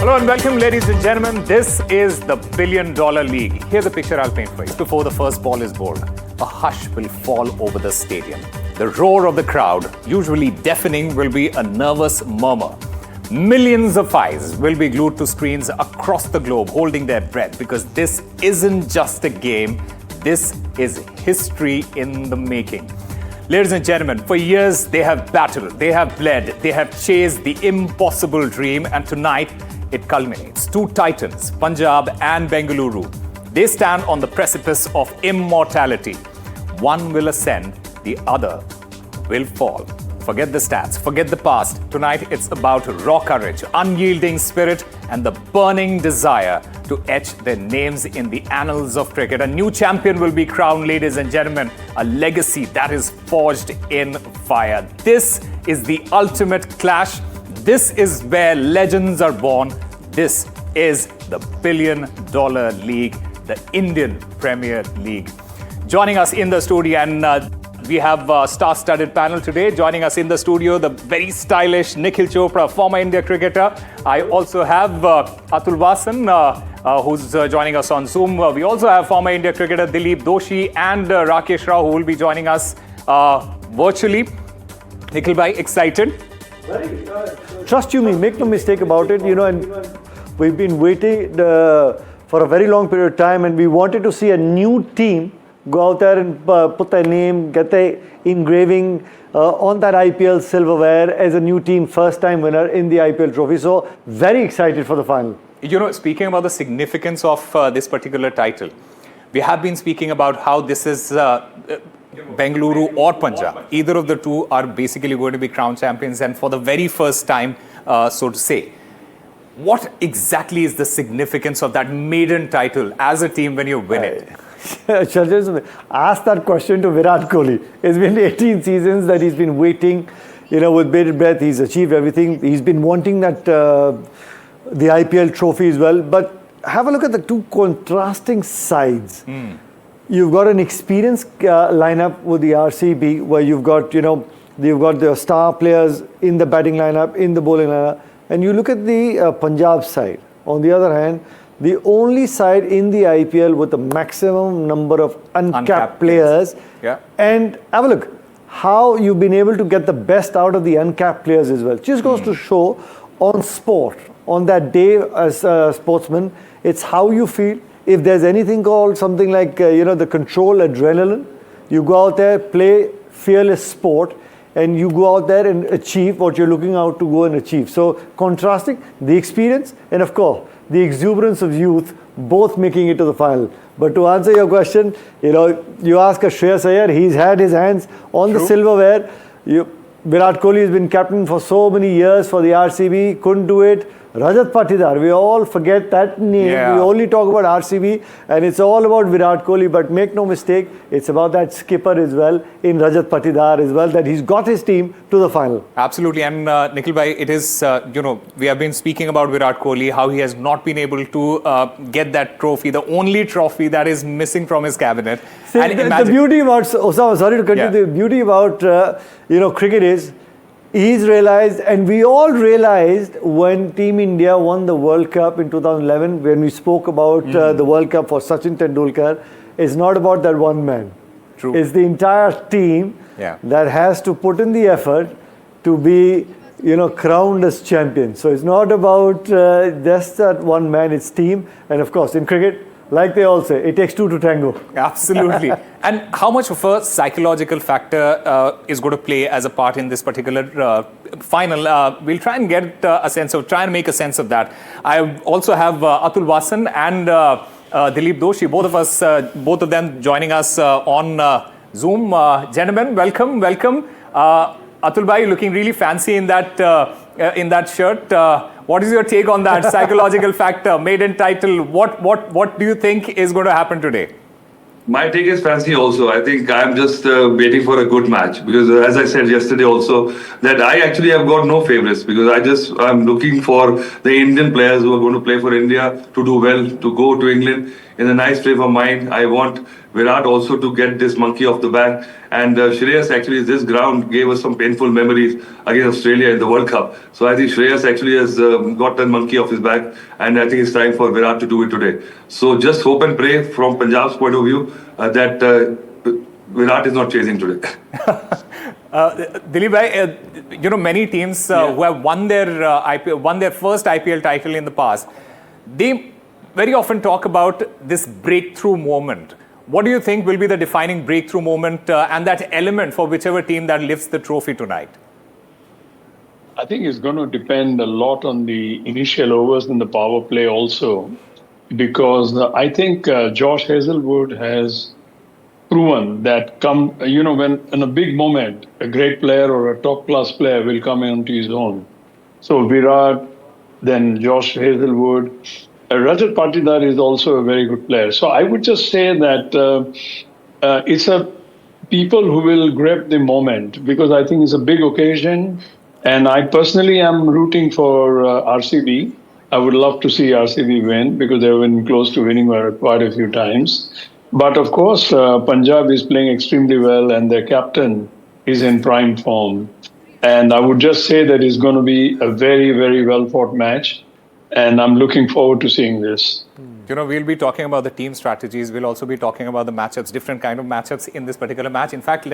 Hello and welcome, ladies and gentlemen. This is the $1 billion league. Here's a picture I'll paint for you. Before the first ball is bowled, a hush will fall over the stadium. The roar of the crowd, usually deafening, will be a nervous murmur. Millions of eyes will be glued to screens across the globe, holding their breath, because this isn't just a game. This is history in the making. Ladies and gentlemen, for years they have battled, they have bled, they have chased the impossible dream, and tonight it culminates. Two titans, Punjab and Bengaluru. They stand on the precipice of immortality. One will ascend, the other will fall. Forget the stats, forget the past. Tonight it's about raw courage, unyielding spirit, and the burning desire to etch their names in the annals of cricket. A new champion will be crowned, ladies and gentlemen. A legacy that is forged in fire. This is the ultimate clash. This is where legends are born. This is the $1 billion league, the Indian Premier League. Joining us in the studio, and we have a star-studded panel today. Joining us in the studio, the very stylish Nikhil Chopra, former India cricketer. I also have Atul Vasan, who's joining us on Zoom. We also have former India cricketer Dilip Doshi and Rakesh Rao, who will be joining us virtually. Nikhil bhai, excited? Trust you me, make no mistake about it, and we've been waiting for a very long period of time, and we wanted to see a new team go out there and put their name, get their engraving on that IPL silverware as a new team, first time winner in the IPL trophy. So very excited for the final. Speaking about the significance of this particular title, we have been speaking about how this is Bengaluru or Punjab. Either of the two are basically going to be crowned champions, and for the very first time, so to say. What exactly is the significance of that maiden title as a team when you win it? Ask that question to Virat Kohli. It's been 18 seasons that he's been waiting, with bated breath. He's achieved everything. He's been wanting that the IPL trophy as well. But have a look at the two contrasting sides. You've got an experienced lineup with the RCB, where you've got the star players in the batting lineup, in the bowling lineup, and you look at the Punjab side. On the other hand, the only side in the IPL with the maximum number of uncapped players. Yeah. And have a look how you've been able to get the best out of the uncapped players as well. Just goes to show on sport, on that day as a sportsman, it's how you feel. If there's anything called something like, the control adrenaline, you go out there, play fearless sport, and you go out there and achieve what you're looking out to go and achieve. So contrasting the experience and, of course, the exuberance of youth, both making it to the final. But to answer your question, you ask a Shreyas Iyer, he's had his hands on the silverware. Virat Kohli has been captain for so many years for the RCB, couldn't do it. Rajat Patidar, we all forget that name. Yeah. We only talk about RCB, and it's all about Virat Kohli. But make no mistake, it's about that skipper as well, in Rajat Patidar as well, that he's got his team to the final. Absolutely. And Nikhil bhai, it is, we have been speaking about Virat Kohli, how he has not been able to get that trophy, the only trophy that is missing from his cabinet. See, the beauty about, Osama, sorry to continue, the beauty about, cricket is, he's realized, and we all realized when Team India won the World Cup in 2011, when we spoke about the World Cup for Sachin Tendulkar, it's not about that one man. True. It's the entire team that has to put in the effort to be, crowned as champion. So it's not about just that one man, it's team. And of course, in cricket, like they all say, it takes two to tango. Absolutely. And how much of a psychological factor is going to play as a part in this particular final? We'll try and get try and make a sense of that. I also have Atul Vasan and Dilip Doshi, both of them joining us on Zoom. Gentlemen, welcome. Atul bhai, looking really fancy in that shirt. What is your take on that psychological factor, maiden title? What do you think is going to happen today? My take is fancy also. I think I'm just waiting for a good match, because as I said yesterday also, that I actually have got no favorites, because I'm looking for the Indian players who are going to play for India to do well, to go to England in a nice frame of mind. I want Virat also to get this monkey off the back. And Shreyas actually, this ground gave us some painful memories against Australia in the World Cup. So I think Shreyas actually has got that monkey off his back, and I think it's time for Virat to do it today. So just hope and pray from Punjab's point of view that Virat is not chasing today. Dilip bhai, many teams who have won their first IPL title in the past, they very often talk about this breakthrough moment. What do you think will be the defining breakthrough moment and that element for whichever team that lifts the trophy tonight? I think it's going to depend a lot on the initial overs and the power play also, because I think Josh Hazlewood has proven that when in a big moment, a great player or a top class player will come into his own. So Virat, then Josh Hazlewood, Rajat Patidar is also a very good player. So I would just say that it's a people who will grab the moment, because I think it's a big occasion. And I personally am rooting for RCB. I would love to see RCB win, because they've been close to winning quite a few times. But of course, Punjab is playing extremely well, and their captain is in prime form. And I would just say that it's going to be a very, very well-fought match. And I'm looking forward to seeing this. We'll be talking about the team strategies. We'll also be talking about the matchups, different kind of matchups in this particular match. In fact,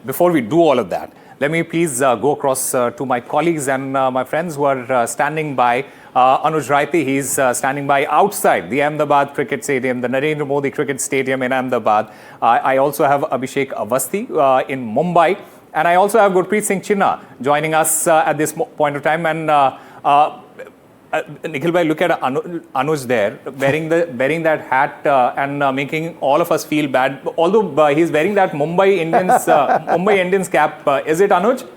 before we do all of that, let me please go across to my colleagues and my friends who are standing by. Anuj Raiti, he's standing by outside the Ahmedabad Cricket Stadium, the Narendra Modi Cricket Stadium in Ahmedabad. I also have Abhishek Avasthi in Mumbai. And I also have Gurpreet Singh Chinna joining us at this point of time. And Nikhil bhai, look at Anuj there, wearing that hat and making all of us feel bad. Although he's wearing that Mumbai Indians cap, is it Anuj?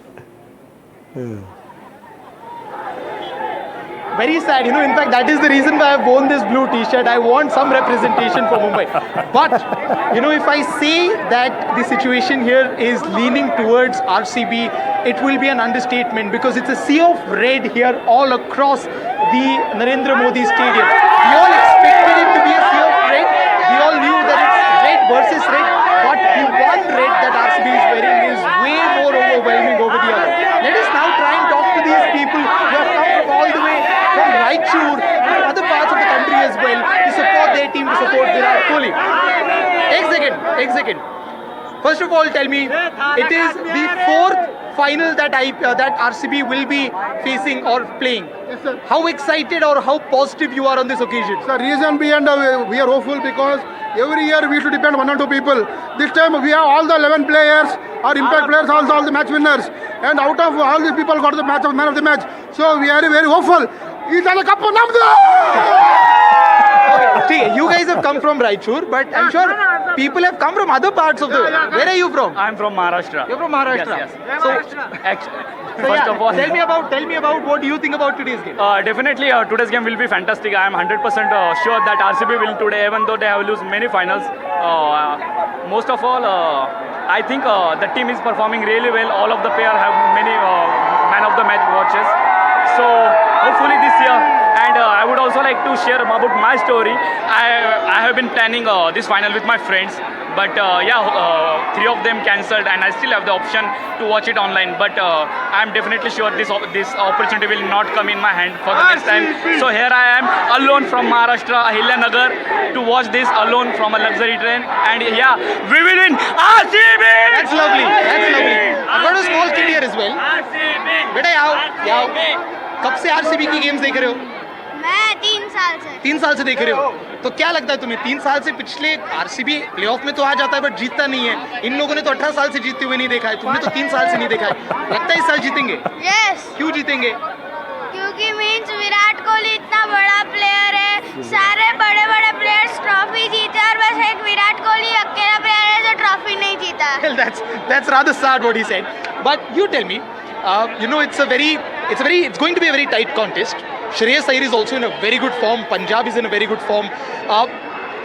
Very sad, in fact, that is the reason why I've worn this blue t-shirt. I want some representation for Mumbai. But, if I say that the situation here is leaning towards RCB, it will be an understatement, because it's a sea of red here all across the Narendra Modi Stadium. We all expected it to be a sea of red. We all knew that it's red versus red. But the one red that RCB is wearing is way more overwhelming over the other. Let us now try and talk to these people who have come from all the way from Raichur and other parts of the country as well to support their team, to support Virat Kohli. Take second. First of all, tell me, it is the fourth final that RCB will be facing or playing. Yes, sir. How excited or how positive you are on this occasion? The reason behind we are hopeful, because every year we should depend one or two people. This time we have all the 11 players, our impact players, also all the match winners. And out of all these people got the man of the match. So we are very hopeful. See, you guys have come from Raichur, but I'm sure people have come from other parts of the world. Where are you from? I'm from Maharashtra. You're from Maharashtra. Yes. First of all, tell me about what do you think about today's game? Definitely, today's game will be fantastic. I am 100% sure that RCB will today, even though they have lost many finals. Most of all, I think the team is performing really well. All of the players have many man of the match watches. So hopefully this year, and I would also like to share about my story. I have been planning this final with my friends, but three of them cancelled, and I still have the option to watch it online. But I'm definitely sure this opportunity will not come in my hand for the next time. So here I am alone from Maharashtra, Ahilya to watch this alone from a luxury train. And yeah, we will win RCB! That's lovely. I've got a small kid here as well. बेटा आओ कब से RCB की games देख रहे हो? मैं 3 साल से 3 साल से देख रहे हो, तो क्या लगता है तुम्हें 3 साल से पिछले आरसीबी प्लेऑफ में तो आ जाता है बट जीतता नहीं है, इन लोगों ने तो 18 साल से जीतते हुए नहीं देखा है, तुमने तो 3 साल से नहीं देखा है, लगता है इस साल जीतेंगे? यस क्यों जीतेंगे? क्योंकि मीन्स विराट कोहली इतना बड़ा प्लेयर है, सारे बड़े बड़े प्लेयर्स ट्रॉफी जीते और बस एक विराट कोहली अकेला प्लेयर है जो ट्रॉफी नहीं जीता. Well, that's rather sad what he said. But you tell me, it's going to be a very tight contest. Shreyas Iyer is also in a very good form. Punjab is in a very good form.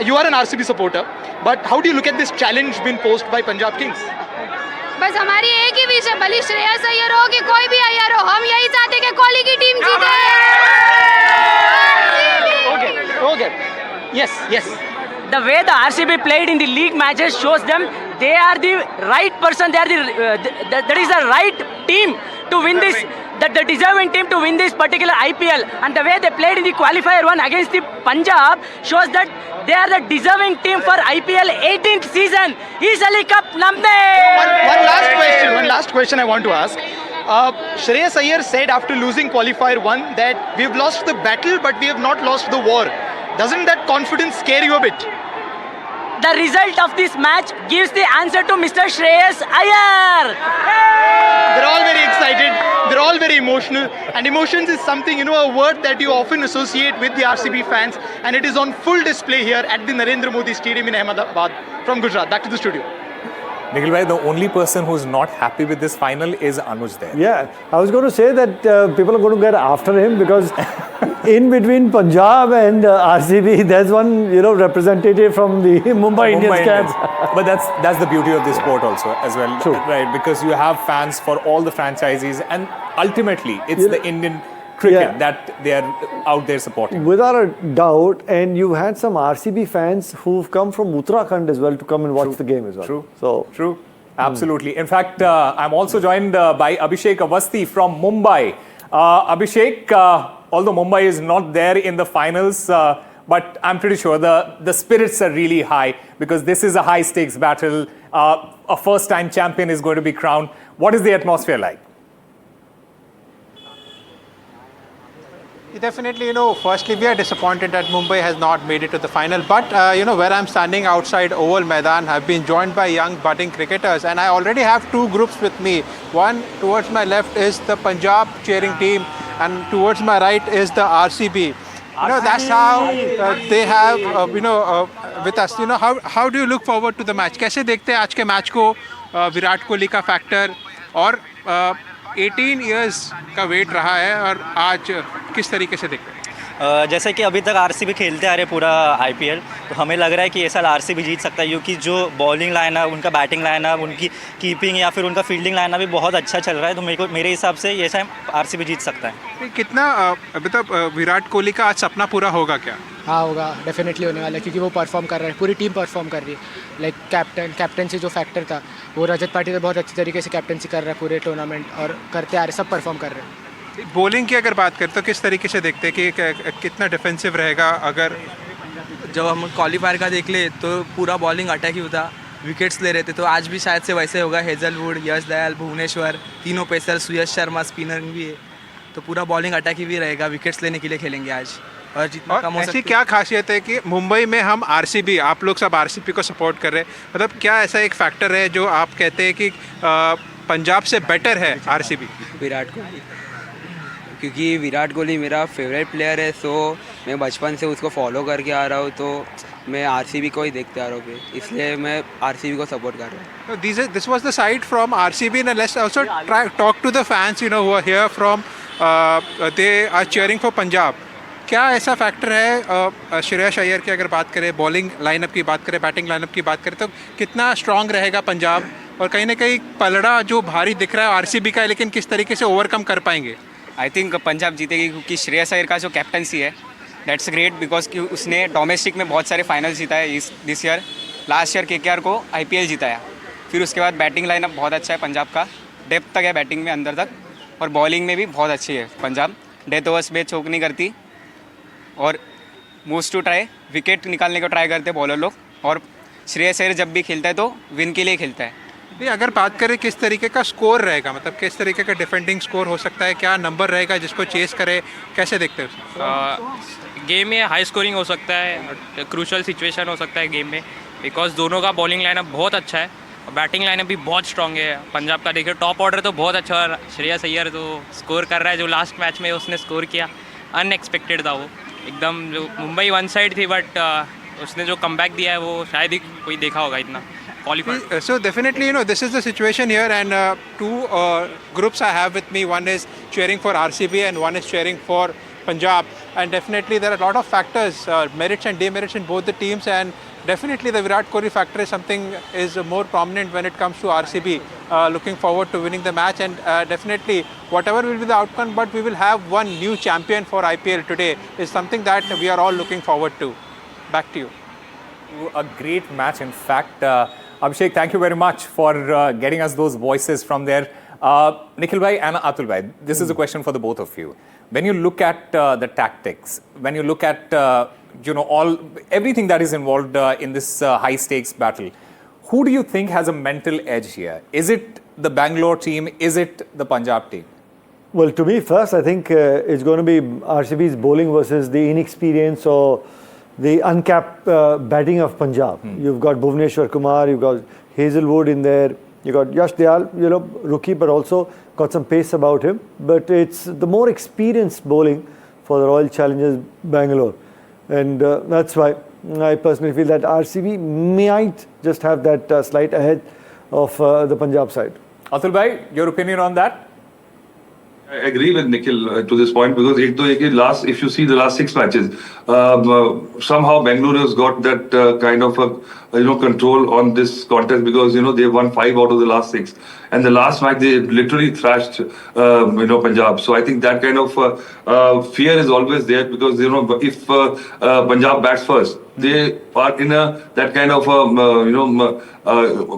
You are an RCB supporter, but how do you look at this challenge being posed by Punjab Kings? बस हमारी एक ही wish है, भले श्रेयस अय्यर हो कि कोई भी अय्यर हो, हम यही चाहते हैं कि कोहली की टीम जीते. Okay. Yes. the way the RCB played in the league matches shows them they are the right person. They are that is the right team to win this. That the deserving team to win this particular IPL, and the way they played in the qualifier one against the Punjab shows that they are the deserving team for IPL 18th season. Easily cup namne. One last question I want to ask. Shreyas Iyer said after losing qualifier one that we've lost the battle but we have not lost the war. Doesn't that confidence scare you a bit? The result of this match gives the answer to Mr. Shreyas Iyer. They're all very excited. They're all very emotional. And emotions is something, a word that you often associate with the RCB fans. And it is on full display here at the Narendra Modi Stadium in Ahmedabad. From Gujarat, back to the studio. Nikhil bhai, the only person who's not happy with this final is Anuj there. Yeah, I was going to say that people are going to get after him because in between Punjab and RCB, there's one representative from the Mumbai Indians camp. But that's the beauty of this sport also as well. True. Right? Because you have fans for all the franchises, and ultimately it's the Indian cricket that they are out there supporting. Without a doubt, and you had some RCB fans who've come from Uttarakhand as well to come and watch the game as well. True. Absolutely. In fact, I'm also joined by Abhishek Avasthi from Mumbai. Abhishek, although Mumbai is not there in the finals, but I'm pretty sure the spirits are really high because this is a high stakes battle. A first time champion is going to be crowned. What is the atmosphere like? Definitely, firstly, we are disappointed that Mumbai has not made it to the final. But, where I'm standing outside Oval Maidan, I've been joined by young budding cricketers. And I already have two groups with me. One towards my left is the Punjab cheering team. And towards my right is the RCB. That's how they have, with us. How do you look forward to the match? कैसे देखते हैं आज के match को विराट कोहली का factor और 18 years का wait रहा है और आज किस तरीके से देखते हैं? जैसे कि अभी तक आरसीबी खेलते आ रहे पूरा आईपीएल, तो हमें लग रहा है कि ये साल आरसीबी जीत सकता है क्योंकि जो बॉलिंग लाइनअप, उनका बैटिंग लाइनअप, उनकी कीपिंग या फिर उनका फील्डिंग लाइनअप भी बहुत अच्छा चल रहा है। तो मेरे हिसाब से ये साल आरसीबी जीत सकता है। कितना मतलब विराट कोहली का आज सपना पूरा होगा क्या? हाँ होगा, डेफिनेटली होने वाला है क्योंकि वो परफॉर्म कर रहा है, पूरी टीम परफॉर्म कर रही है। लाइक कैप्टनसी जो फैक्टर था वो रजत पाटिल बहुत अच्छी तरीके से कैप्टनसी कर रहा है पूरे टूर्नामेंट और करते आ रहे, सब परफॉर्म कर रहे हैं। बॉलिंग की अगर बात करें तो किस तरीके से देखते हैं कि कितना डिफेंसिव रहेगा? अगर जब हम क्वालिफायर का देख ले तो पूरा बॉलिंग अटैक ही होता, विकेट्स ले रहे थे, तो आज भी शायद से वैसे होगा। हेजलवुड, यश दयाल, भुवनेश्वर, तीनों पेसर, सुयश शर्मा स्पिनर भी है, तो पूरा बॉलिंग अटैक ही भी रहेगा। विकेट्स लेने के लिए खेलेंगे आज और जितना कम हो सकता है। ऐसी क्या खासियत है कि मुंबई में हम आरसीबी, आप लोग सब आरसीबी को सपोर्ट कर रहे हैं, मतलब क्या ऐसा एक फैक्टर है जो आप कहते हैं कि पंजाब से बेटर है आरसीबी? विराट कोहली, क्योंकि विराट कोहली मेरा फेवरेट प्लेयर है, सो मैं बचपन से उसको फॉलो करके आ रहा हूँ, तो मैं आरसीबी को ही देखते आ रहा हूँ, इसलिए मैं आरसीबी को सपोर्ट कर रहा हूँ। This was the side from RCB, and let's also talk to the fans, who are here from, they are cheering for Punjab. क्या ऐसा फैक्टर है श्रेयस अय्यर की अगर बात करें, बॉलिंग लाइनअप की बात करें, बैटिंग लाइनअप की बात करें, तो कितना स्ट्रांग रहेगा पंजाब? और कहीं ना कहीं पलड़ा जो भारी दिख रहा है आरसीबी का, लेकिन किस तरीके से ओवरकम कर पाएंगे? आई थिंक पंजाब जीतेगी क्योंकि श्रेयस अय्यर का जो कैप्टनसी है दैट्स ग्रेट, बिकॉज कि उसने डोमेस्टिक में बहुत सारे फाइनल जीता है this year. Last year KKR को आईपीएल जिताया। फिर उसके बाद बैटिंग लाइनअप बहुत अच्छा है पंजाब का, डेप्थ तक है बैटिंग में अंदर तक, और बॉलिंग में भी बहुत अच्छी है पंजाब। डेथ ओवर्स में चोक नहीं करती और मोस्ट टू ट्राई विकेट निकालने को ट्राई करते हैं बॉलर लोग, और श्रेयस अय्यर जब भी खेलता है तो विन के लिए खेलता है। नहीं, अगर बात करें किस तरीके का स्कोर रहेगा, मतलब किस तरीके का डिफेंडिंग स्कोर हो सकता है, क्या नंबर रहेगा जिसको चेस करे, कैसे देखते हैं? गेम में हाई स्कोरिंग हो सकता है, क्रूशल सिचुएशन हो सकता है गेम में, बिकॉज दोनों का बॉलिंग लाइनअप बहुत अच्छा है और बैटिंग लाइनअप भी बहुत स्ट्रॉन्ग है पंजाब का। देखिए टॉप ऑर्डर तो बहुत अच्छा है, श्रेयस अय्यर तो स्कोर कर रहा है, जो लास्ट मैच में उसने स्कोर किया अनएक्सपेक्टेड था वो एकदम। जो मुंबई वन साइड थी बट उसने जो कमबैक दिया है वो शायद ही कोई देखा होगा इतना qualified. So definitely, this is the situation here, and two groups I have with me. One is cheering for RCB and one is cheering for Punjab. And definitely there are a lot of factors, merits and demerits in both the teams, and definitely the Virat Kohli factor is something is more prominent when it comes to RCB. Looking forward to winning the match, and definitely whatever will be the outcome, but we will have one new champion for IPL today is something that we are all looking forward to. Back to you. A great match, in fact. Abhishek, thank you very much for getting us those voices from there. Nikhil bhai and Atul bhai, this is a question for the both of you. When you look at the tactics, when you look at everything that is involved in this high stakes battle, who do you think has a mental edge here? Is it the Bangalore team? Is it the Punjab team? Well, to me, first, I think it's going to be RCB's bowling versus the inexperience or the uncapped batting of Punjab. You've got Bhuvneshwar Kumar, you've got Hazelwood in there, you've got Yash Dayal, rookie, but also got some pace about him. But it's the more experienced bowling for the Royal Challengers Bangalore. And that's why I personally feel that RCB might just have that slight ahead of the Punjab side. Atul bhai, your opinion on that? I agree with Nikhil to this point because if you see the last 6 matches, somehow Bengaluru has got that kind of control on this contest because they won 5 out of the last 6, and the last match they literally thrashed Punjab. So I think that kind of fear is always there because if Punjab bats first, they are in that kind of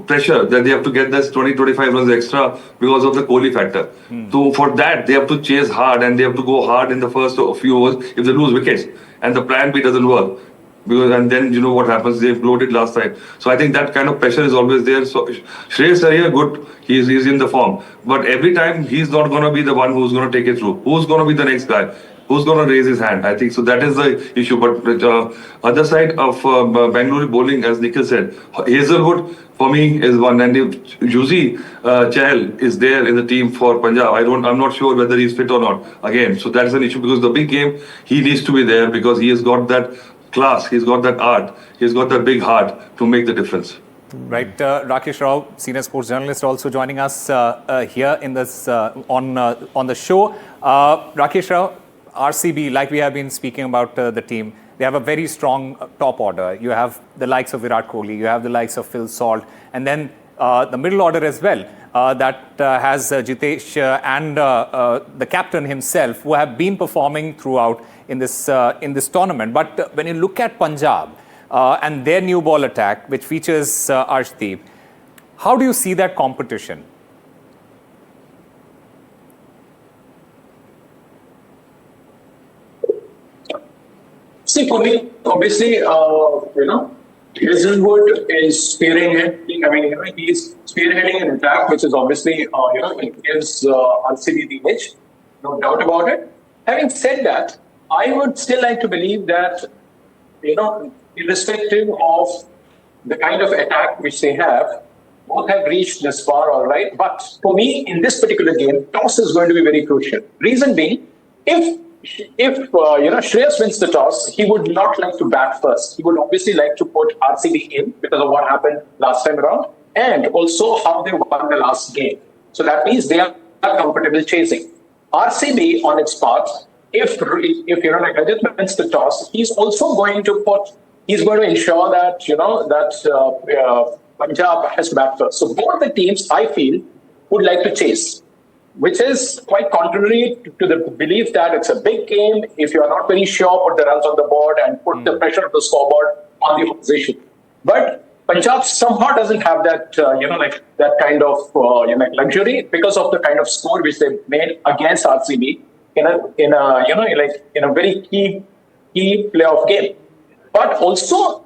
pressure that they have to get this 20-25 runs extra because of the Kohli factor. So for that they have to chase hard and they have to go hard in the first few overs if they lose wickets and the plan B doesn't work. And then what happens, they imploded last time. So I think that kind of pressure is always there. So Shreyas Iyer, good, he's in the form, but every time he's not going to be the one who's going to take it through. Who's going to be the next guy? Who's going to raise his hand? I think so. That is the issue. But other side of Bengaluru bowling, as Nikhil said, Hazelwood for me is one, and if Yuzi Chahal is there in the team for Punjab, I'm not sure whether he's fit or not. Again, so that's an issue because the big game he needs to be there because he has got that class, he's got that art, he's got that big heart to make the difference. Right, Rakesh Rao, senior sports journalist, also joining us here in this on the show. Rakesh Rao, RCB, like we have been speaking about the team, they have a very strong top order. You have the likes of Virat Kohli, you have the likes of Phil Salt, and then the middle order as well. That has Jitesh and the captain himself, who have been performing throughout in this tournament. But when you look at Punjab and their new ball attack, which features Arshdeep, how do you see that competition? See, for me, obviously, Hazelwood is spearheading. I mean, he's spearheading an attack, which is obviously, it gives RCB the edge, no doubt about it. Having said that, I would still like to believe that, irrespective of the kind of attack which they have, both have reached this far, all right. But for me, in this particular game, toss is going to be very crucial. Reason being, if Shreyas wins the toss, he would not like to bat first. He would obviously like to put RCB in because of what happened last time around and also how they won the last game. So that means they are comfortable chasing. RCB on its part, if Rajat wins the toss, he's also going to ensure that, Punjab has to bat first. So both the teams, I feel, would like to chase, which is quite contrary to the belief that it's a big game. If you're not very sure, put the runs on the board and put the pressure of the scoreboard on the opposition. But Punjab somehow doesn't have that, that kind of luxury because of the kind of score which they made against RCB in a very key playoff game. But also,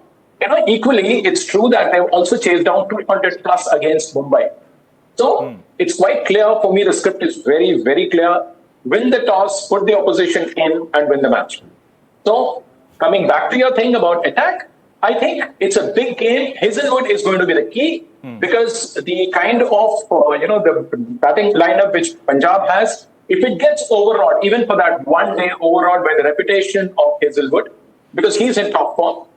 equally, it's true that they've also chased down 200 plus against Mumbai. So it's quite clear for me. The script is very, very clear. Win the toss, put the opposition in, and win the match. So coming back to your thing about attack, I think it's a big game. Hazelwood is going to be the key because the kind of the batting lineup which Punjab has, if it gets overawed, even for that one day, overawed by the reputation of Hazelwood, because he's in top form,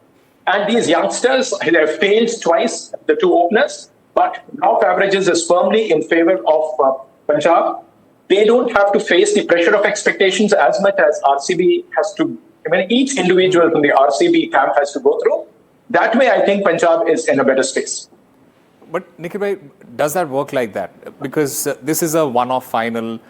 and these youngsters, they have failed twice, the two openers. But knock averages is firmly in favor of Punjab. They don't have to face the pressure of expectations as much as RCB has to. Each individual from the RCB camp has to go through. That way, I think Punjab is in a better space. But Nikhil bhai, does that work like that? Because this is a one-off final.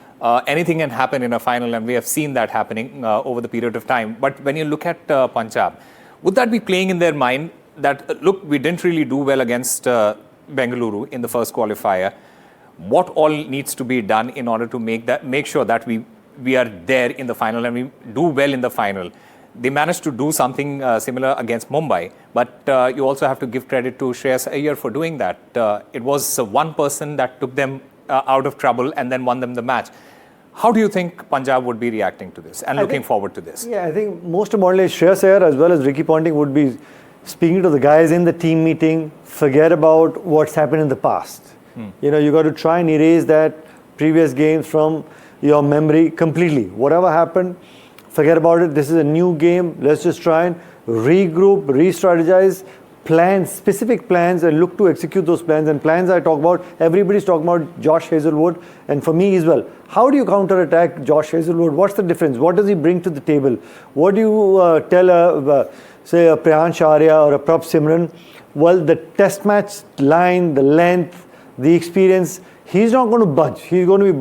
Anything can happen in a final, and we have seen that happening over the period of time. But when you look at Punjab, would that be playing in their mind that, look, we didn't really do well against Bengaluru in the first qualifier. What all needs to be done in order to make sure that we are there in the final and we do well in the final? They managed to do something similar against Mumbai, but you also have to give credit to Shreyas Iyer for doing that. It was one person that took them out of trouble and then won them the match. How do you think Punjab would be reacting to this and looking forward to this? Yeah, I think most importantly, Shreyas Iyer as well as Ricky Ponting would be speaking to the guys in the team meeting. Forget about what's happened in the past. You know, you got to try and erase that previous games from your memory completely. Whatever happened, forget about it. This is a new game. Let's just try and regroup, re-strategize, plan specific plans and look to execute those plans. And plans I talk about, everybody's talking about Josh Hazlewood, and for me as well. How do you counter-attack Josh Hazlewood? What's the difference? What does he bring to the table? What do you tell, say, a Priyansh Arya or a Prabh Simran? Well, the test match line, the length, the experience, he's not going to budge. He's going to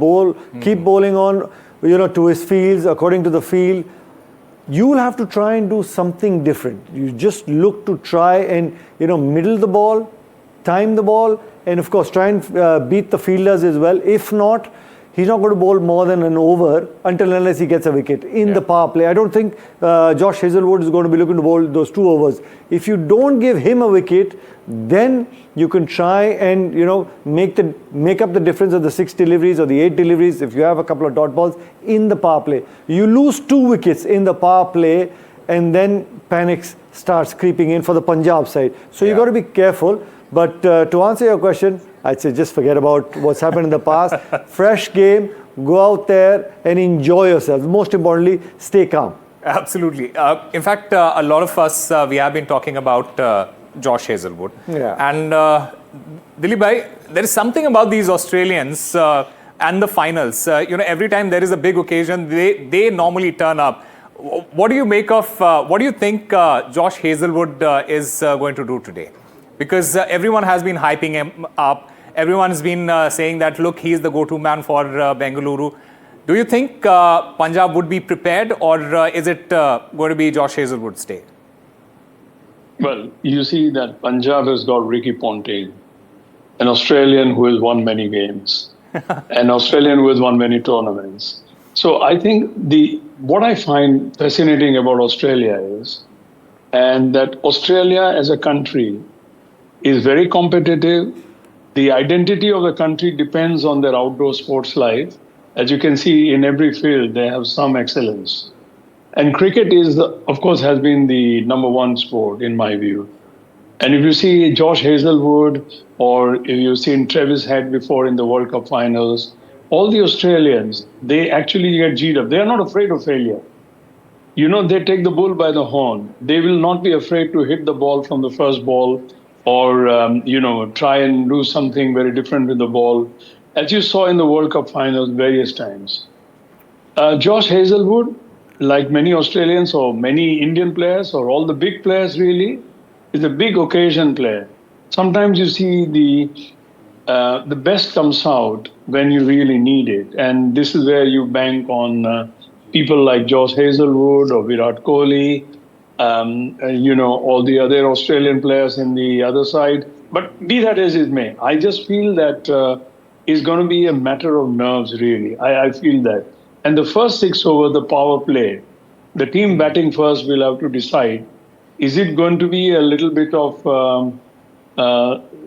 be keep bowling on, to his fields, according to the field. You will have to try and do something different. You just look to try and, middle the ball, time the ball, and of course, try and beat the fielders as well. If not, he's not going to bowl more than an over until unless he gets a wicket in the power play. I don't think Josh Hazlewood is going to be looking to bowl those 2 overs. If you don't give him a wicket, then you can try and make up the difference of the 6 deliveries or the 8 deliveries if you have a couple of dot balls in the power play. You lose 2 wickets in the power play, and then panic starts creeping in for the Punjab side. So you got to be careful. But to answer your question, I'd say just forget about what's happened in the past. Fresh game, go out there and enjoy yourself. Most importantly, stay calm. Absolutely. In fact, a lot of us, we have been talking about Josh Hazlewood. Yeah. And Dilip bhai, there is something about these Australians and the finals. Every time there is a big occasion, they normally turn up. What do you make of, what do you think Josh Hazlewood is going to do today? Because everyone has been hyping him up. Everyone has been saying that, look, he's the go-to man for Bengaluru. Do you think Punjab would be prepared, or is it going to be Josh Hazlewood's day? Well, you see that Punjab has got Ricky Ponting, an Australian who has won many games, an Australian who has won many tournaments. So I think what I find fascinating about Australia is, and that Australia as a country is very competitive. The identity of the country depends on their outdoor sports life. As you can see, in every field, they have some excellence. And cricket of course, has been the #1 sport, in my view. And if you see Josh Hazlewood, or if you've seen Travis Head before in the World Cup finals, all the Australians, they actually get G'd up. They are not afraid of failure. They take the bull by the horn. They will not be afraid to hit the ball from the first ball, or, try and do something very different with the ball, as you saw in the World Cup finals various times. Josh Hazlewood, like many Australians or many Indian players or all the big players really, is a big occasion player. Sometimes you see the best comes out when you really need it. And this is where you bank on people like Josh Hazlewood or Virat Kohli, all the other Australian players in the other side. But be that as it may, I just feel that it's going to be a matter of nerves, really. I feel that. And the first 6 over the power play, the team batting first will have to decide, is it going to be a little bit of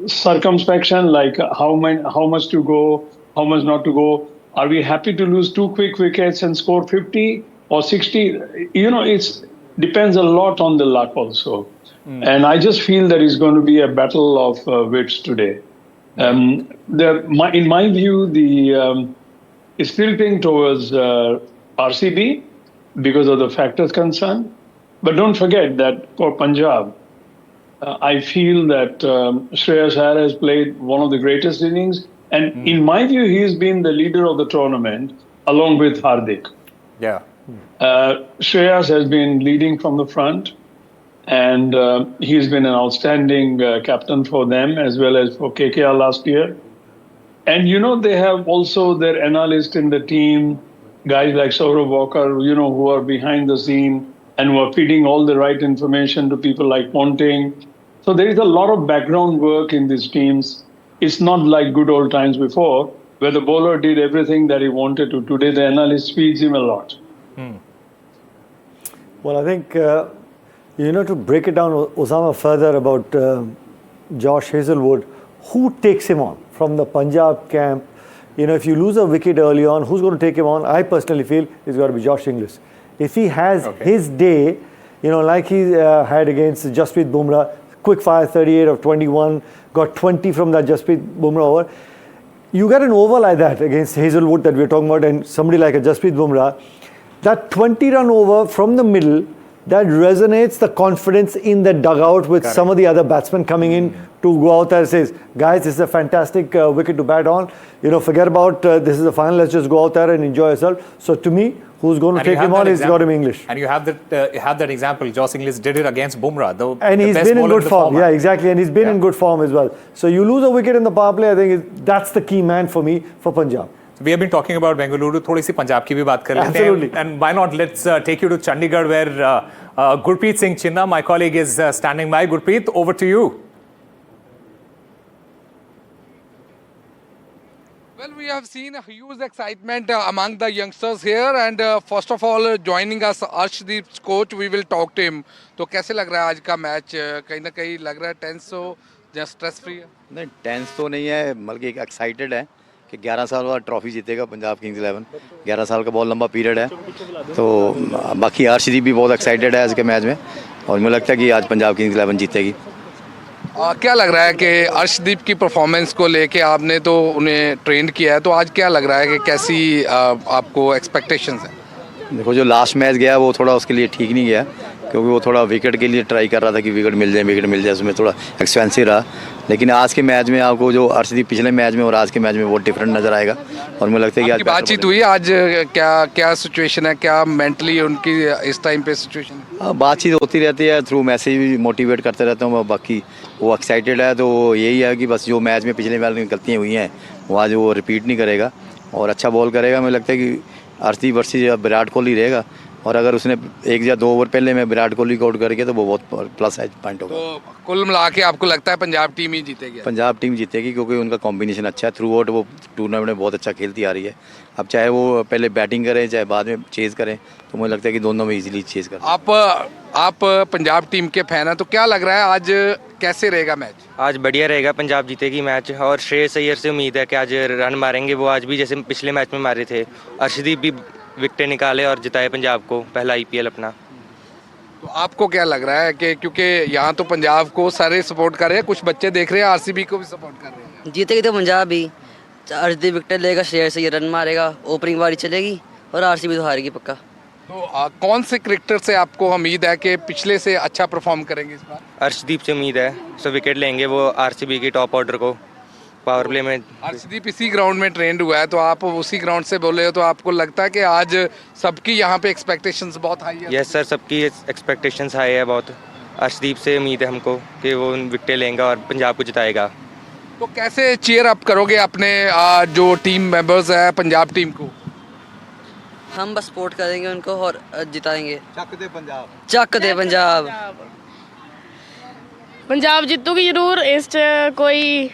circumspection, like how much to go, how much not to go? Are we happy to lose 2 quick wickets and score 50 or 60? It depends a lot on the luck also. And I just feel that it's going to be a battle of wits today. In my view, it's tilting towards RCB because of the factors concerned. But don't forget that for Punjab, I feel that Shreyas Iyer has played one of the greatest innings. And in my view, he's been the leader of the tournament along with Hardik. Yeah. Shreyas has been leading from the front, and he's been an outstanding captain for them as well as for KKR last year. And, they have also their analysts in the team, guys like Saurav Walker, who are behind the scene and who are feeding all the right information to people like Ponting. So there is a lot of background work in these teams. It's not like good old times before, where the bowler did everything that he wanted to. Today, the analyst feeds him a lot. Well, I think, to break it down, Osama, further about Josh Hazlewood, who takes him on from the Punjab camp? If you lose a wicket early on, who's going to take him on? I personally feel it's got to be Josh Inglis. If he has his day, like he had against Jasprit Bumrah, quick fire 38 of 21, got 20 from that Jasprit Bumrah over. You get an over like that against Hazlewood that we're talking about, and somebody like a Jasprit Bumrah, that 20-run over from the middle, that resonates the confidence in the dugout with some of the other batsmen coming in to go out there and says, guys, this is a fantastic wicket to bat on. Forget about this is the final. Let's just go out there and enjoy yourself. So to me, who's going to take him on is got him English. And you have that example. Josh Inglis did it against Bumrah. And he's been in good form. Yeah, exactly. And he's been in good form as well. So you lose a wicket in the power play, I think that's the key man for me for Punjab. We have been talking about Bengaluru. थोड़ी सी पंजाब की भी बात कर लेते हैं. Absolutely. And why not? Let's take you to Chandigarh, where Gurpreet Singh Chinna, my colleague, is standing by. Gurpreet, over to you. Well, we have seen a huge excitement among the youngsters here, and first of all, joining us, Arshdeep's coach. We will talk to him. तो कैसे लग रहा है आज का match? कहीं ना कहीं लग रहा है टेंस हो या स्ट्रेस फ्री है? नहीं, टेंस तो नहीं है, बल्कि एक्साइटेड है कि 11 साल बाद ट्रॉफी जीतेगा पंजाब किंग्स 11. 11 साल का बहुत लंबा पीरियड है, तो बाकी अर्शदीप भी बहुत एक्साइटेड है आज के मैच में, और मुझे लगता है कि आज पंजाब किंग्स 11 जीतेगी. क्या लग रहा है कि अर्शदीप की परफॉर्मेंस को लेके आपने तो उन्हें ट्रेन किया है, तो आज क्या लग रहा है कि कैसी आपको एक्सपेक्टेशंस हैं? देखो, जो लास्ट मैच गया वो थोड़ा उसके लिए ठीक नहीं गया, क्योंकि वो थोड़ा विकेट के लिए ट्राई कर रहा था कि विकेट मिल जाए, उसमें थोड़ा एक्सपेंसिव रहा. लेकिन आज के मैच में आपको जो अर्शदीप पिछले मैच में और आज के मैच में बहुत डिफरेंट नज़र आएगा, और मुझे लगता है कि आज बातचीत हुई आज, क्या सिचुएशन है, क्या मेंटली उनकी इस टाइम पे सिचुएशन? बातचीत होती रहती है, थ्रू मैसेज भी मोटिवेट करते रहता हूँ. बाकी वो एक्साइटेड है, तो यही है कि बस जो मैच में पिछले मैच में गलतियाँ हुई हैं वो आज वो रिपीट नहीं करेगा और अच्छा बॉल करेगा. मुझे लगता है कि अर्शदीप वर्सेस विराट कोहली रहेगा, और अगर उसने 1 या 2 ओवर पहले में विराट कोहली को आउट करके तो वो बहुत प्लस पॉइंट होगा. तो कुल मिला के आपको लगता है पंजाब टीम ही जीतेगी? पंजाब टीम जीतेगी, क्योंकि उनका कॉम्बिनेशन अच्छा है. थ्रू आउट वो टूर्नामेंट में बहुत अच्छा खेलती आ रही है. अब चाहे वो पहले बैटिंग करें चाहे बाद में चेज़ करें, तो मुझे लगता है कि दोनों में इजीली चेज़ करें. आप पंजाब टीम के फैन हैं, तो क्या लग रहा है आज कैसे रहेगा मैच? आज बढ़िया रहेगा, पंजाब जीतेगी मैच, और श्रेयस अय्यर से उम्मीद है कि आज रन मारेंगे वो, आज भी जैसे पिछले मैच में मारे थे. अर्शदीप भी विकेटें निकाले और जिताए पंजाब को पहला IPL अपना. तो आपको क्या लग रहा है कि क्योंकि यहाँ तो पंजाब को सारे सपोर्ट कर रहे हैं, कुछ बच्चे देख रहे हैं RCB को भी सपोर्ट कर रहे हैं? जीतेगी तो पंजाब भी. अर्शदीप विकेट लेगा, श्रेयस अय्यर रन मारेगा, ओपनिंग बारी चलेगी और RCB तो हारेगी पक्का. तो कौन से क्रिकेटर से आपको उम्मीद है कि पिछले से अच्छा परफॉर्म करेंगे इस बार? अर्शदीप से उम्मीद है, सो विकेट लेंगे वो RCB की टॉप ऑर्डर को पावर प्ले में. अर्शदीप इसी ग्राउंड में ट्रेंड हुआ है, तो आप उसी ग्राउंड से बोले हो, तो आपको लगता है कि आज सबकी यहाँ पे एक्सपेक्टेशंस बहुत हाई है? यस सर, सबकी एक्सपेक्टेशंस हाई है बहुत. अर्शदीप से उम्मीद है हमको कि वो विकेट लेंगे और पंजाब को जिताएगा. तो कैसे चीयर अप करोगे अपने जो टीम मेंबर्स है पंजाब टीम को? हम बस सपोर्ट करेंगे उनको और जिताएंगे. ਚੱਕ ਦੇ ਪੰਜਾਬ, ਚੱਕ ਦੇ पंजाब. पंजाब जीतूगी जरूर, इस च कोई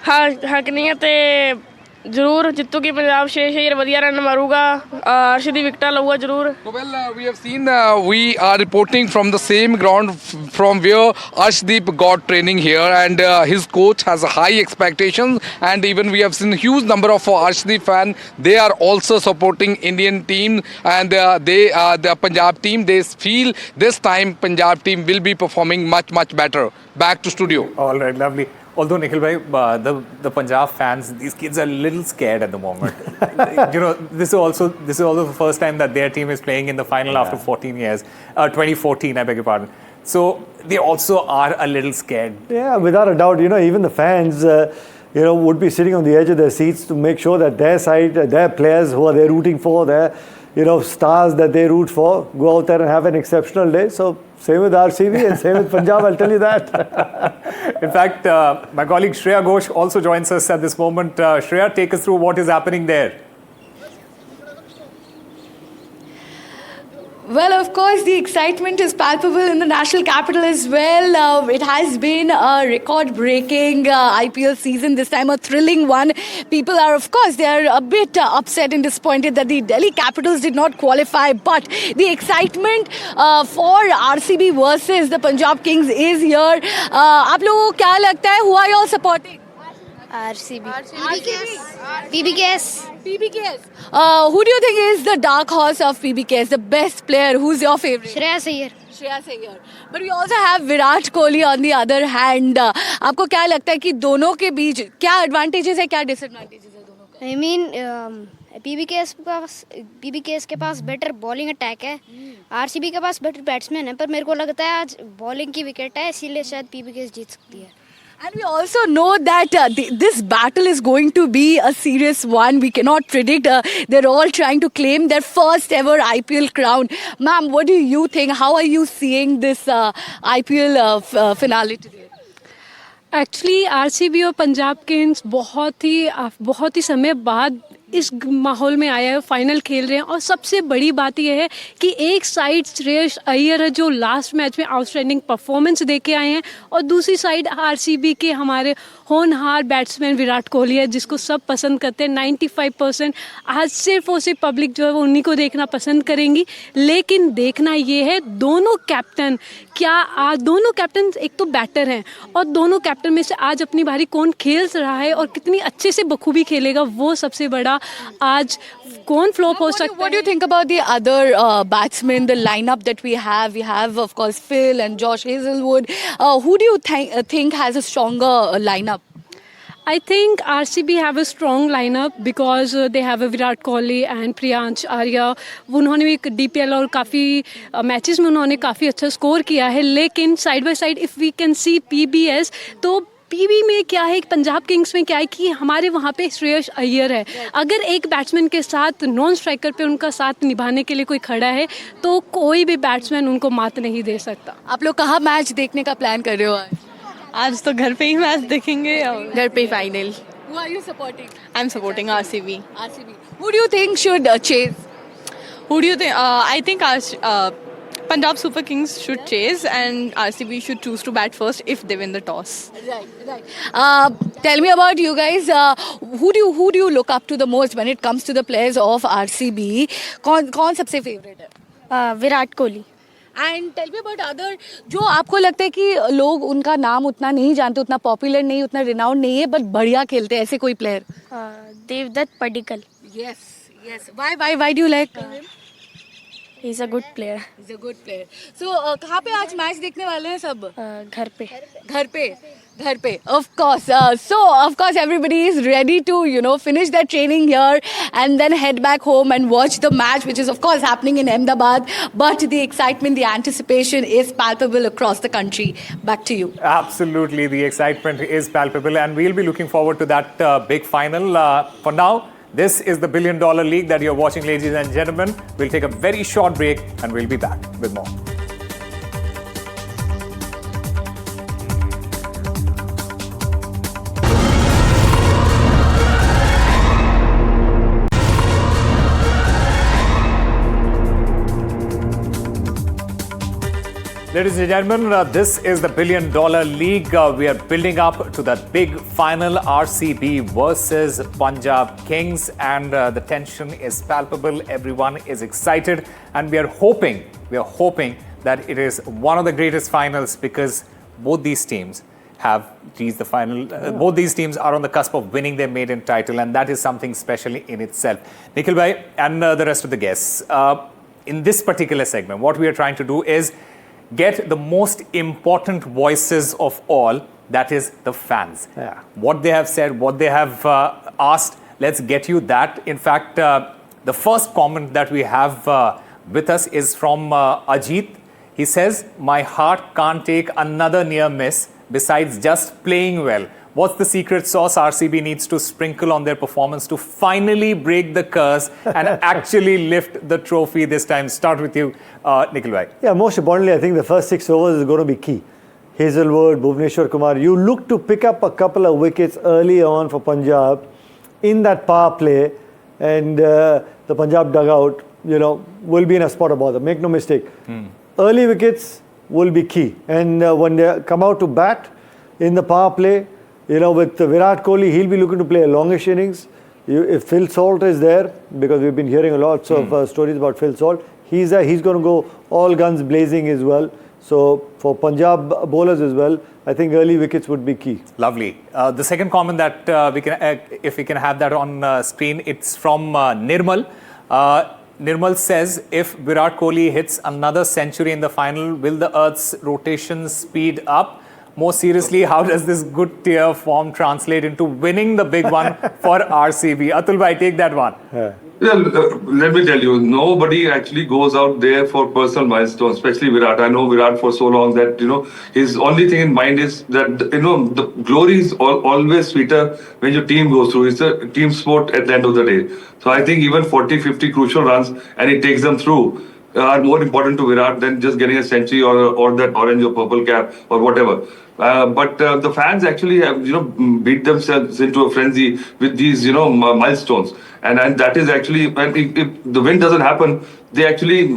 हक नहीं है, तो जरूर जीतूगी पंजाब. शेष अय्यर वधिया रन मारूगा, अर्शदीप विकेट लऊगा जरूर. Well, we have seen we are reporting from the same ground from where Arshdeep got training here, and his coach has high expectations, and even we have seen huge number of Arshdeep fans. They are also supporting Indian team, and the Punjab team, they feel this time Punjab team will be performing much better. Back to studio. All right, lovely. Although Nikhil bhai, the Punjab fans, these kids are a little scared at the moment. This is also the first time that their team is playing in the final after 14 years. 2014, I beg your pardon. So they also are a little scared. Yeah, without a doubt. Even the fans, would be sitting on the edge of their seats to make sure that their side, their players who are they rooting for, their stars that they root for, go out there and have an exceptional day. So same with RCB and same with Punjab, I'll tell you that. In fact, my colleague Shreya Ghosh also joins us at this moment. Shreya, take us through what is happening there. Well, of course, the excitement is palpable in the national capital as well. It has been a record-breaking IPL season, this time a thrilling one. People are, of course, they are a bit upset and disappointed that the Delhi Capitals did not qualify. But the excitement for RCB versus the Punjab Kings is here. आप लोगों को क्या लगता है? Who are you all supporting? RCB. PBKS. PBKS. Who do you think is the dark horse of PBKS? The best player? Who's your favorite? Shreyas Iyer. Shreyas Iyer. But we also have Virat Kohli on the other hand. आपको क्या लगता है कि दोनों के बीच क्या advantages है, क्या disadvantages है दोनों का? I mean, PBKS के पास बेटर बॉलिंग अटैक है, RCB के पास बेटर बैट्समैन है, पर मेरे को लगता है आज बॉलिंग की विकेट है, इसीलिए शायद PBKS जीत सकती है. And we also know that this battle is going to be a serious one. We cannot predict. They're all trying to claim their first ever IPL crown. Ma'am, what do you think? How are you seeing this IPL finale today? Actually RCB और Punjab Kings बहुत ही समय बाद इस माहौल में आया है, final खेल रहे हैं. और सबसे बड़ी बात यह है कि एक साइड श्रेयस अय्यर है जो लास्ट मैच में आउटस्टैंडिंग परफॉर्मेंस दे के आए हैं, और दूसरी साइड आरसीबी के हमारे होनहार बैट्समैन विराट कोहली है जिसको सब पसंद करते हैं. 95% आज सिर्फ और सिर्फ पब्लिक जो है वो उन्हीं को देखना पसंद करेंगी. लेकिन देखना ये है दोनों कैप्टन, क्या आज दोनों कैप्टन एक तो बैटर हैं और दोनों कैप्टन में से आज अपनी बारी कौन खेल रहा है और कितनी अच्छे से बखूबी खेलेगा, वो सबसे बड़ा आज कौन फ्लॉप हो सकता है. What do you think about the other batsmen, the lineup that we have? We have, of course, Phil and Josh Hazelwood. Who do you think has a stronger lineup? I think RCB have a strong lineup because they have a Virat Kohli and Priyansh Arya. उन्होंने भी DPL और काफ़ी matches में उन्होंने काफ़ी अच्छा score किया है. लेकिन side by side if we can see PBS, तो पीबी में क्या है, पंजाब किंग्स में क्या है कि हमारे वहाँ पे श्रेयस अय्यर है. अगर एक बैट्समैन के साथ नॉन स्ट्राइकर पे उनका साथ निभाने के लिए कोई खड़ा है तो कोई भी बैट्समैन उनको मात नहीं दे सकता. आप लोग कहाँ मैच देखने का प्लान कर रहे हो आज तो घर पे ही मैच देखेंगे, घर पे ही final. Who are you supporting? I'm supporting RCB. RCB. Who do you think should chase? Who do you think? I think Punjab Super Kings should chase and RCB should choose to bat first if they win the toss. Right. Tell me about you guys. Who do you look up to the most when it comes to the players of RCB? कौन सबसे favorite है? Virat Kohli. And tell me about other जो आपको लगता है कि लोग उनका नाम उतना नहीं जानते, उतना पॉपुलर नहीं, उतना रिनाउंड नहीं है, बट बढ़िया खेलते हैं, ऐसे कोई player? Devdutt Padikkal. Yes. Why do you like? He is a good player. So कहाँ पे आज मैच देखने वाले हैं सब? घर पे. Of course. So of course everybody is ready to finish their training here and then head back home and watch the match, which is of course happening in Ahmedabad. But the excitement, the anticipation is palpable across the country. Back to you. Absolutely, the excitement is palpable, and we'll be looking forward to that big final. For now, this is the $1 billion league that you're watching, ladies and gentlemen. We'll take a very short break and we'll be back with more. Ladies and gentlemen, this is the $1 billion league. We are building up to that big final, RCB versus Punjab Kings, and the tension is palpable. Everyone is excited, and we are hoping that it is one of the greatest finals because both these teams have reached the final. Both these teams are on the cusp of winning their maiden title, and that is something special in itself. Nikhil bhai and the rest of the guests, in this particular segment, what we are trying to do is get the most important voices of all, that is the fans. What they have said, what they have asked, let's get you that. In fact, the first comment that we have with us is from Ajit. He says, my heart can't take another near miss besides just playing well. What's the secret sauce RCB needs to sprinkle on their performance to finally break the curse and actually lift the trophy this time? Start with you, Nikhil bhai. Yeah, most importantly, I think the first 6 overs is going to be key. Hazelwood, Bhuvneshwar Kumar, you look to pick up a couple of wickets early on for Punjab in that power play, and the Punjab dugout will be in a spot of bother. Make no mistake. Early wickets will be key. And when they come out to bat in the power play, with Virat Kohli, he'll be looking to play a longish innings. If Phil Salt is there, because we've been hearing lots of stories about Phil Salt, he's going to go all guns blazing as well. So for Punjab bowlers as well, I think early wickets would be key. Lovely. The second comment that we can, if we can have that on screen, it's from Nirmal. Nirmal says, if Virat Kohli hits another century in the final, will the Earth's rotation speed up? More seriously, how does this good tier form translate into winning the big one for RCB? Atul bhai, take that one. Let me tell you, nobody actually goes out there for personal milestones, especially Virat. I know Virat for so long that, his only thing in mind is that, the glory is always sweeter when your team goes through. It's a team sport at the end of the day. So I think even 40, 50 crucial runs and he takes them through are more important to Virat than just getting a century or that orange or purple cap or whatever. But the fans actually have, beat themselves into a frenzy with these, milestones. And that is actually, and if the win doesn't happen, they actually,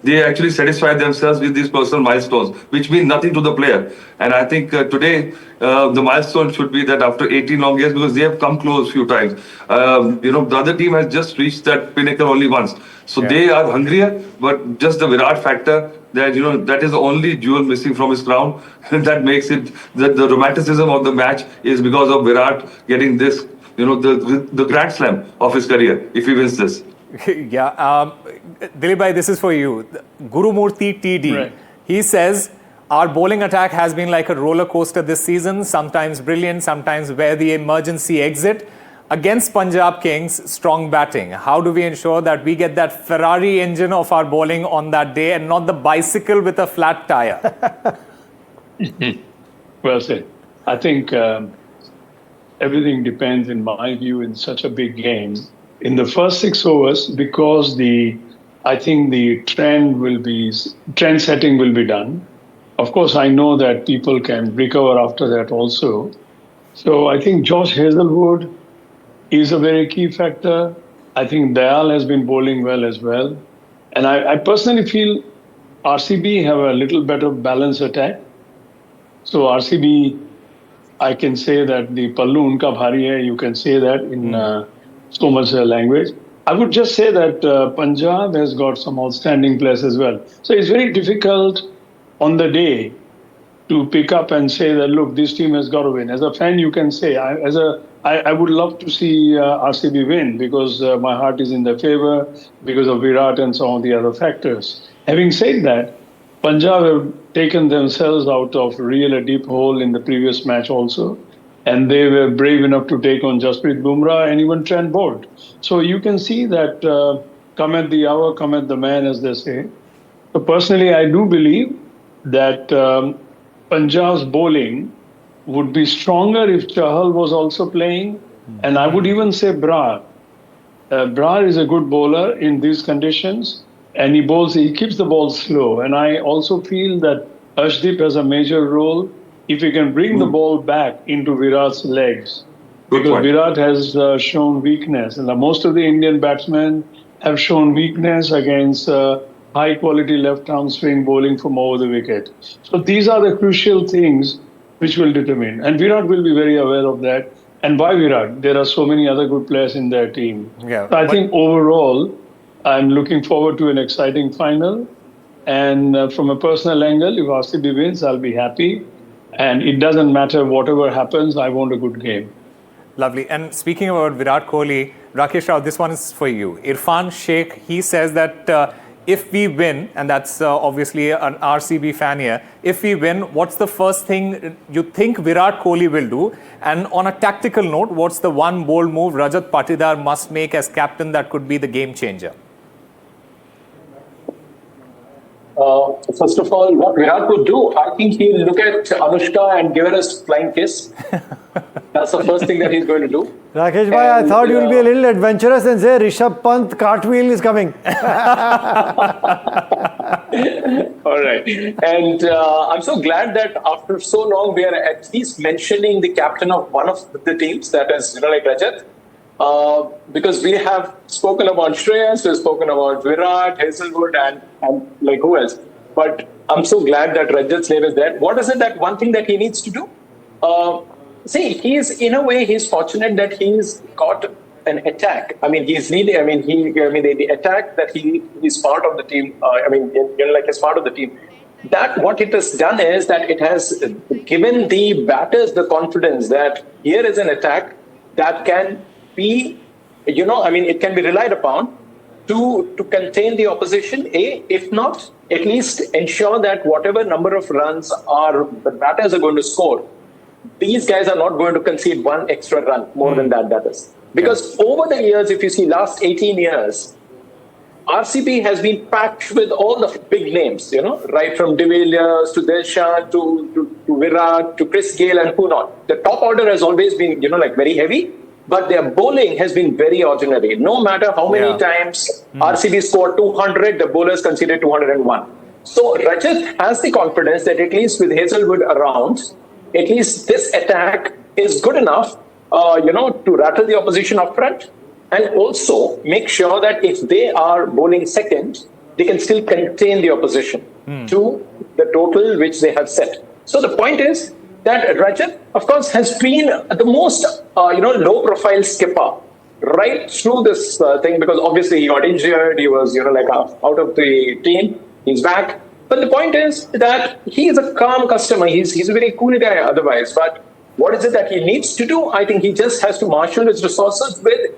they actually satisfy themselves with these personal milestones, which mean nothing to the player. And I think today, the milestone should be that after 18 long years, because they have come close a few times, the other team has just reached that pinnacle only once. So they are hungrier, but just the Virat factor, that that is the only jewel missing from his crown. That makes it that the romanticism of the match is because of Virat getting this, the grand slam of his career if he wins this. Dilip bhai, this is for you. Guru Murthy TD. Right. He says, our bowling attack has been like a roller coaster this season, sometimes brilliant, sometimes where the emergency exit. Against Punjab Kings, strong batting. How do we ensure that we get that Ferrari engine of our bowling on that day and not the bicycle with a flat tire? Well said. I think everything depends, in my view, in such a big game. In the first 6 overs, because I think the trend setting will be done. Of course, I know that people can recover after that also. So I think Josh Hazelwood is a very key factor. I think Dayal has been bowling well as well. And I personally feel RCB have a little better balanced attack. So RCB, I can say that the pallu unka bhari hai, you can say that in so much language. I would just say that Punjab has got some outstanding players as well. So it's very difficult on the day to pick up and say that, look, this team has got to win. As a fan, you can say, I would love to see RCB win because my heart is in their favor because of Virat and some of the other factors. Having said that, Punjab have taken themselves out of a deep hole in the previous match also. And they were brave enough to take on Jasprit Bumrah and even Trent Bolt. So you can see that come at the hour, come at the man, as they say. So personally, I do believe that Punjab's bowling would be stronger if Chahal was also playing. And I would even say Brar. Brar is a good bowler in these conditions. And he keeps the ball slow. And I also feel that Arshdeep has a major role if he can bring the ball back into Virat's legs. Because Virat has shown weakness. And most of the Indian batsmen have shown weakness against high-quality left-arm swing bowling from over the wicket. So these are the crucial things which will determine. And Virat will be very aware of that. And why Virat? There are so many other good players in their team. So I think overall, I'm looking forward to an exciting final. And from a personal angle, if RCB wins, I'll be happy. And it doesn't matter whatever happens, I want a good game. Lovely. And speaking about Virat Kohli, Rakesh Rao, this one is for you. Irfan Sheikh, he says that if we win, and that's obviously an RCB fan here, if we win, what's the first thing you think Virat Kohli will do? And on a tactical note, what's the one bold move Rajat Patidar must make as captain that could be the game changer? First of all, what Virat would do, I think he'll look at Anushka and give her a flying kiss. That's the first thing that he's going to do. Rakesh bhai, I thought you'll be a little adventurous and say Rishabh Pant cartwheel is coming. All right. And I'm so glad that after so long, we are at least mentioning the captain of one of the teams, that is, like Rajat. because we have spoken about Shreyas, we've spoken about Virat, Hazelwood, and like who else. But I'm so glad that Rajat's name is there. What is it that one thing that he needs to do? See, in a way, he's fortunate that he's got an attack. I mean, the attack that he's part of the team. As part of the team. That what it has done is that it has given the batters the confidence that here is an attack that can be, it can be relied upon to contain the opposition. If not, at least ensure that whatever number of runs the batters are going to score, these guys are not going to concede one extra run more than that is. Because over the years, if you see last 18 years, RCB has been packed with all the big names, right from De Villiers to Dilshan to Virat to Chris Gayle and who not. The top order has always been, very heavy, but their bowling has been very ordinary. No matter how many times RCB scored 200, the bowlers conceded 201. So Rajat has the confidence that at least with Hazelwood around, at least this attack is good enough, to rattle the opposition up front. And also make sure that if they are bowling second, they can still contain the opposition to the total which they have set. So the point is that Rajat, of course, has been the most, low-profile skipper right through this thing, because obviously he got injured. He was, out of the team. He's back. But the point is that he is a calm customer. He's a very cool guy otherwise. But what is it that he needs to do? I think he just has to marshal his resources with.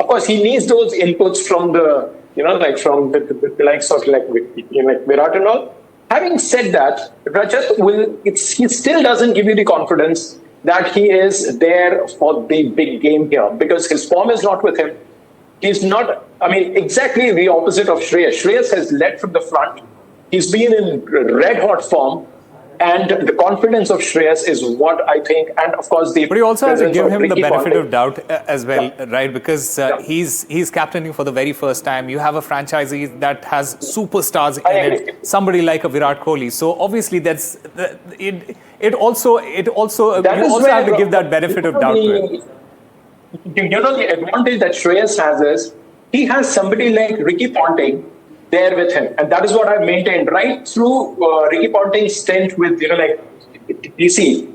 Of course, he needs those inputs from the likes of Virat and all. Having said that, Rajat he still doesn't give you the confidence that he is there for the big game here, because his form is not with him. He's not, exactly the opposite of Shreyas. Shreyas has led from the front. He's been in red hot form. And the confidence of Shreyas is what I think, and of course But you also have to give him the benefit of doubt as well, Yeah. right? Because he's captaining for the very first time. You have a franchisee that has superstars in it, somebody like a Virat Kohli. So obviously you also have to give that benefit of doubt to him. The advantage that Shreyas has is he has somebody like Ricky Ponting there with him, and that is what I've maintained right through Ricky Ponting's stint with DC.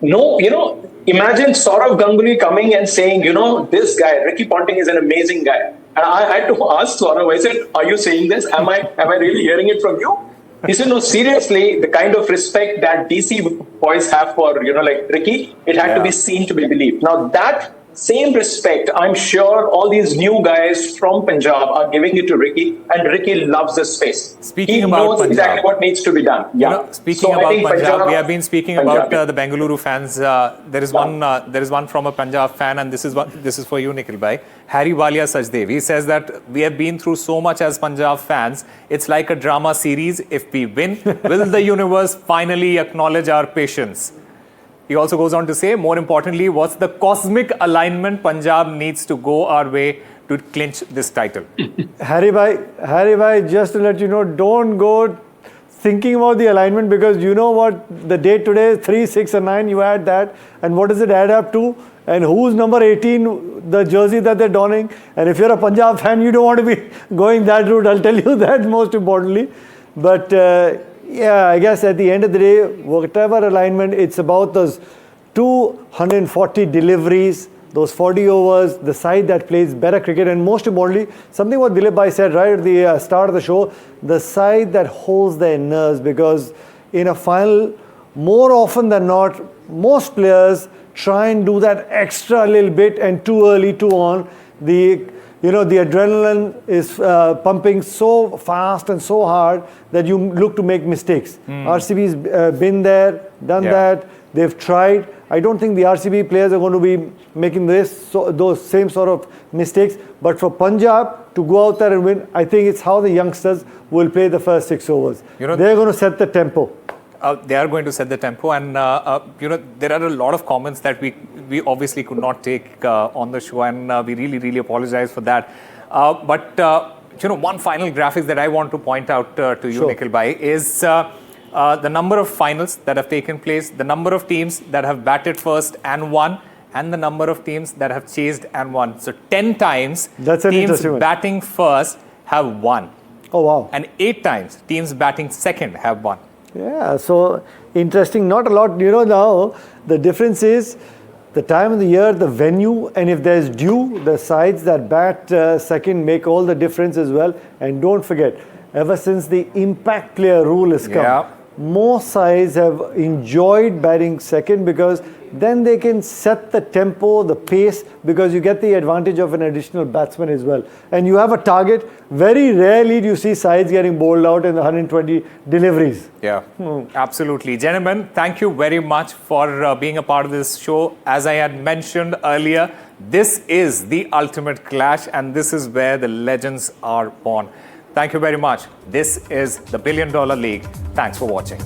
Imagine Saurav Ganguly coming and saying, this guy Ricky Ponting is an amazing guy, and I had to ask Saurav. I said, "Are you saying this? Am I really hearing it from you?" He said, "No, seriously. The kind of respect that DC boys have for Ricky, it had to be seen to be believed." Now that same respect, I'm sure all these new guys from Punjab are giving it to Ricky, and Ricky loves this space. He knows exactly what needs to be done. Speaking about Punjab, we have been speaking about the Bengaluru fans. There is one from a Punjab fan, and this is for you, Nikhil bhai. Harry Walia Sajdev. He says that we have been through so much as Punjab fans. It's like a drama series. If we win, will the universe finally acknowledge our patience? He also goes on to say, more importantly, what's the cosmic alignment Punjab needs to go our way to clinch this title? Harry bhai, just to let you know, don't go thinking about the alignment, because you know what the date today is, 3, 6 and 9, you add that, and what does it add up to? And who's number 18, the jersey that they're donning? And if you're a Punjab fan, you don't want to be going that route, I'll tell you that most importantly. But yeah, I guess at the end of the day, whatever alignment, it's about those 240 deliveries, those 40 overs, the side that plays better cricket, and most importantly, something what Dilip bhai said right at the start of the show, the side that holds their nerves, because in a final, more often than not, most players try and do that extra little bit, and too early, too on. The adrenaline is pumping so fast and so hard that you look to make mistakes. RCB's been there, done that. They've tried. I don't think the RCB players are going to be making those same sort of mistakes. But for Punjab to go out there and win, I think it's how the youngsters will play the first 6 overs. They're going to set the tempo. They are going to set the tempo, and there are a lot of comments that we obviously could not take on the show, and we really apologize for that. But one final graphic that I want to point out to you, Nikhil bhai, is the number of finals that have taken place, the number of teams that have batted first and won, and the number of teams that have chased and won. So 10 times That's an teams interesting one. batting first have won. Oh, wow. And 8 times teams batting second have won. Yeah, so interesting. Not a lot, now the difference is the time of the year, the venue, and if there's dew, the sides that bat second make all the difference as well. And don't forget, ever since the impact player rule has come, more sides have enjoyed batting second because then they can set the tempo, the pace, because you get the advantage of an additional batsman as well. And you have a target. Very rarely do you see sides getting bowled out in the 120 deliveries. Yeah, absolutely. Gentlemen, thank you very much for being a part of this show. As I had mentioned earlier, this is the ultimate clash and this is where the legends are born. Thank you very much. This is the $1 Billion League. Thanks for watching.